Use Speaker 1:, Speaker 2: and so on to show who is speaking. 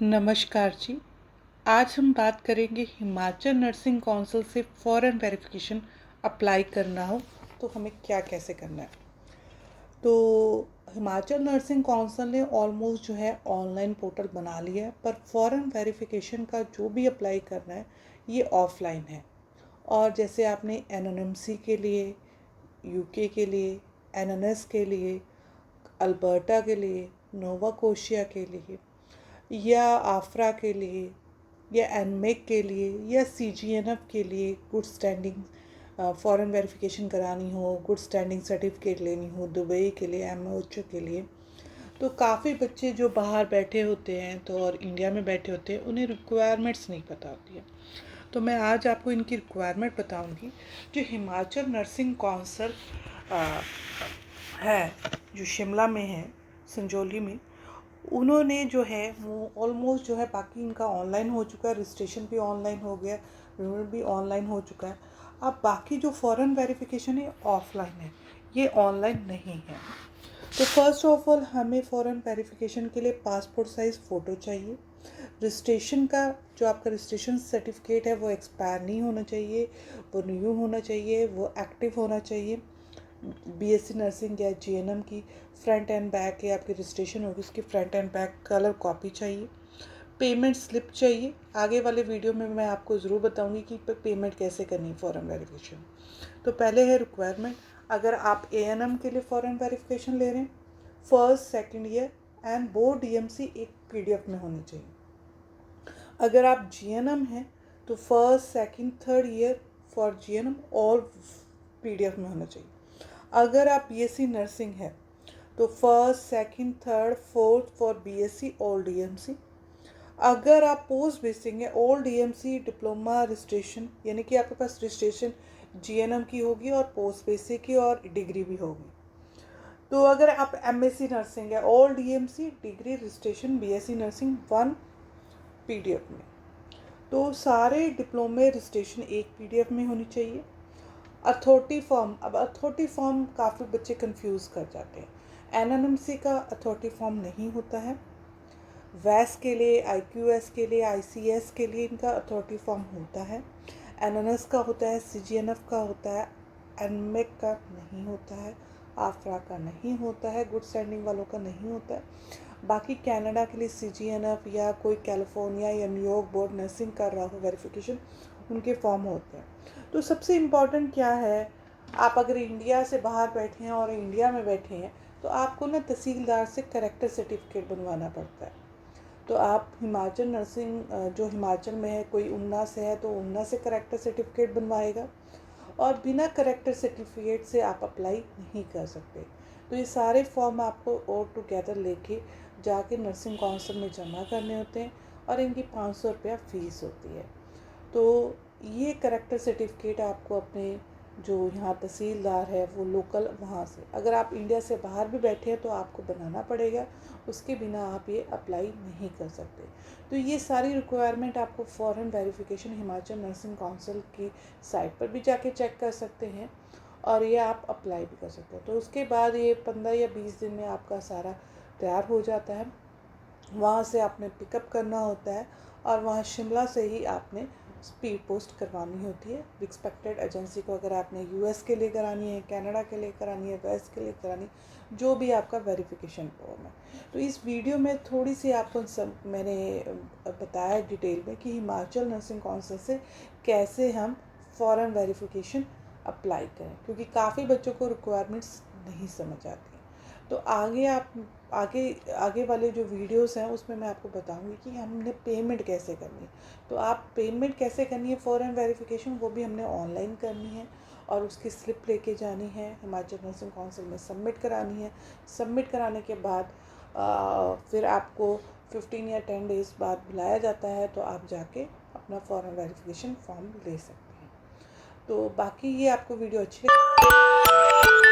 Speaker 1: नमस्कार जी। आज हम बात करेंगे हिमाचल नर्सिंग काउंसिल से फ़ॉरेन वेरिफिकेशन अप्लाई करना हो तो हमें क्या कैसे करना है। तो हिमाचल नर्सिंग काउंसिल ने ऑलमोस्ट जो है ऑनलाइन पोर्टल बना लिया है, पर फ़ॉरेन वेरिफिकेशन का जो भी अप्लाई करना है ये ऑफलाइन है। और जैसे आपने एनएनएमसी के लिए, यूके के लिए, एनएनएस के लिए, अल्बर्टा के लिए, नोवा स्कोशिया के लिए या आफरा के लिए या एनमेक के लिए या सीजीएनएफ के लिए गुड स्टैंडिंग फॉरेन वेरिफिकेशन करानी हो, गुड स्टैंडिंग सर्टिफिकेट लेनी हो, दुबई के लिए, एमओएच के लिए, तो काफ़ी बच्चे जो बाहर बैठे होते हैं तो और इंडिया में बैठे होते हैं उन्हें रिक्वायरमेंट्स नहीं पता होती है। तो मैं आज आपको इनकी रिक्वायरमेंट बताऊंगी। जो हिमाचल नर्सिंग काउंसिल है जो शिमला में है, संजौली में, उन्होंने जो है वो ऑलमोस्ट जो है बाकी इनका ऑनलाइन हो चुका है, रजिस्ट्रेशन भी ऑनलाइन हो गया, रिन्यूअल भी ऑनलाइन हो चुका है। अब बाकी जो फॉरेन वेरिफिकेशन है ऑफलाइन है, ये ऑनलाइन नहीं है। तो फर्स्ट ऑफ ऑल हमें फ़ॉरेन वेरिफिकेशन के लिए पासपोर्ट साइज़ फ़ोटो चाहिए। रजिस्ट्रेशन का जो आपका रजिस्ट्रेशन सर्टिफिकेट है वो एक्सपायर नहीं होना चाहिए, वो न्यू होना चाहिए, वो एक्टिव होना चाहिए। बीएससी नर्सिंग या जीएनएम की फ्रंट एंड बैक के आपकी रजिस्ट्रेशन होगी, उसकी front end back colour copy चाहिए। पेमेंट स्लिप चाहिए। आगे वाले वीडियो में मैं आपको ज़रूर बताऊंगी कि पेमेंट कैसे करनी है फ़ॉरेन वेरिफिकेशन। तो पहले है रिक्वायरमेंट। अगर आप एएनएम के लिए फ़ॉरेन वेरिफिकेशन ले रहे हैं, first second year and board DMC एक पीडीएफ में होनी चाहिए। अगर आप जीएनएम हैं तो first second third year for GNM all PDF में होना चाहिए। अगर आप बीएससी नर्सिंग है तो first second third fourth for BSc all DMC. अगर आप पोस्ट बेसिक है, ऑल डीएमसी डिप्लोमा रजिस्ट्रेशन, यानी कि आपके पास रजिस्ट्रेशन जीएनएम की होगी और पोस्ट बेसिक की और डिग्री भी होगी। तो अगर आप एमएससी नर्सिंग है, all DMC degree registration BSc nursing one PDF में। तो सारे डिप्लोमे रजिस्ट्रेशन एक पीडीएफ में होनी चाहिए। अथॉरिटी फॉर्म, अब अथॉरिटी फॉर्म काफ़ी बच्चे कंफ्यूज कर जाते हैं। एनएनएमसी का अथॉरिटी फॉर्म नहीं होता है। वैस के लिए, आईक्यूएस के लिए, आईसीएस के लिए इनका अथॉरिटी फॉर्म होता है। एनएनएस का होता है, सीजीएनएफ का होता है, एनमेक का नहीं होता है, आफरा का नहीं होता है, गुड स्टैंडिंग वालों का नहीं होता है। बाकी कनाडा के लिए सीजीएनएफ या कोई कैलिफोर्निया या न्यूयॉर्क बोर्ड नर्सिंग कर रहा हो वेरिफिकेशन, उनके फॉर्म होते हैं। तो सबसे इम्पॉर्टेंट क्या है, आप अगर इंडिया से बाहर बैठे हैं और इंडिया में बैठे हैं तो आपको ना तहसीलदार से करेक्टर सर्टिफिकेट बनवाना पड़ता है। तो आप हिमाचल नर्सिंग जो हिमाचल में है, कोई ऊना से है तो ऊना से करेक्टर सर्टिफिकेट बनवाएगा, और बिना करेक्टर सर्टिफिकेट से आप अप्लाई नहीं कर सकते। तो ये सारे फॉर्म आपको ऑल टुगेदर लेके जाके नर्सिंग काउंसिल में जमा करने होते हैं और इनकी 500 रुपया फ़ीस होती है। तो ये करेक्टर सर्टिफिकेट आपको अपने जो यहाँ तहसीलदार है वो लोकल वहाँ से, अगर आप इंडिया से बाहर भी बैठे हैं तो आपको बनाना पड़ेगा, उसके बिना आप ये अप्लाई नहीं कर सकते। तो ये सारी रिक्वायरमेंट आपको foreign verification Himachal nursing council की साइट पर भी जाके चेक कर सकते हैं और ये आप अप्लाई भी कर सकते हैं। तो उसके बाद ये 15 या 20 दिन में आपका सारा तैयार हो जाता है। वहाँ से आपने पिकअप करना होता है और वहाँ शिमला से ही आपने स्पीड पोस्ट करवानी होती है रिस्पेक्टेड एजेंसी को। अगर आपने यूएस के लिए करानी है, कनाडा के लिए करानी है, वेस्ट के लिए करानी, जो भी आपका वेरिफिकेशन फॉर्म है। तो इस वीडियो में थोड़ी सी आपको सब मैंने बताया डिटेल में कि हिमाचल नर्सिंग काउंसिल से कैसे हम फ़ॉरेन वेरिफिकेशन अप्लाई करें, क्योंकि काफ़ी बच्चों को रिक्वायरमेंट्स नहीं समझ आती। तो आगे वाले जो वीडियोस हैं उसमें मैं आपको बताऊंगी कि हमने पेमेंट कैसे करनी है। तो आप पेमेंट कैसे करनी है फ़ॉरेन वेरिफिकेशन, वो भी हमने ऑनलाइन करनी है और उसकी स्लिप लेके जानी है, हिमाचल नर्सिंग काउंसिल में सबमिट करानी है। सबमिट कराने के बाद फिर आपको 15 या 10 डेज़ बाद बुलाया जाता है, तो आप जाके अपना फ़ॉरेन वेरिफिकेशन फॉर्म ले सकते हैं। तो बाकी ये आपको वीडियो अच्छी लगी